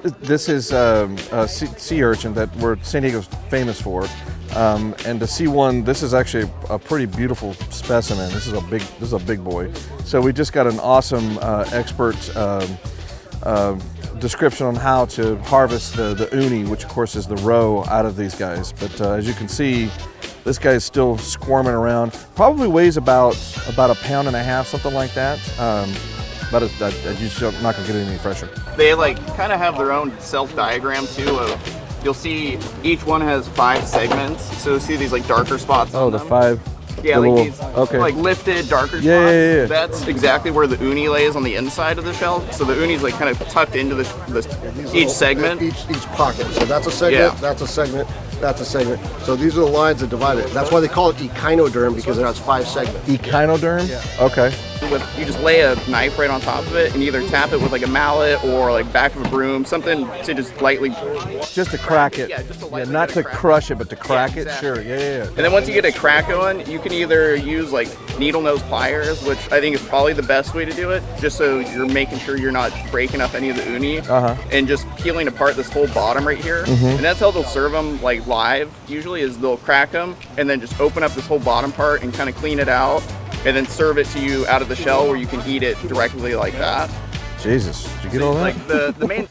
This is a sea urchin that San Diego's famous for. And to see one, this is actually a pretty beautiful specimen. This is a big boy. So we just got an awesome expert description on how to harvest the uni, which of course is the roe, out of these guys. But as you can see, this guy is still squirming around. Probably weighs about a pound and a half, something like that. But you're just not gonna get it any fresher. They like kind of have their own self-diagram too. You'll see each one has 5 segments. So you'll see these like darker spots. Oh, on the them. 5. Yeah, like these like lifted, darker spots. Yeah. That's exactly where the uni lays on the inside of the shell. So the uni's like kind of tucked into each segment. Each pocket. So that's a segment, that's a segment, that's a segment. So these are the lines that divide it. That's why they call it echinoderm, because it has 5 segments. Echinoderm? Yeah. Okay. You just lay a knife right on top of it and either tap it with like a mallet or like back of a broom, something to just lightly... Just to crack it. Yeah, just to lightly not to crush it, but to crack it. exactly. Sure, yeah. And then once you get a crack going, you can either use like needle nose pliers, which I think is probably the best way to do it, just so you're making sure you're not breaking up any of the uni, and just peeling apart this whole bottom right here. And that's how they'll serve them like live, usually, is they'll crack them and then just open up this whole bottom part and kind of clean it out, and then serve it to you out of the shell where you can eat it directly like that. Jesus, did you get all that? Like the main...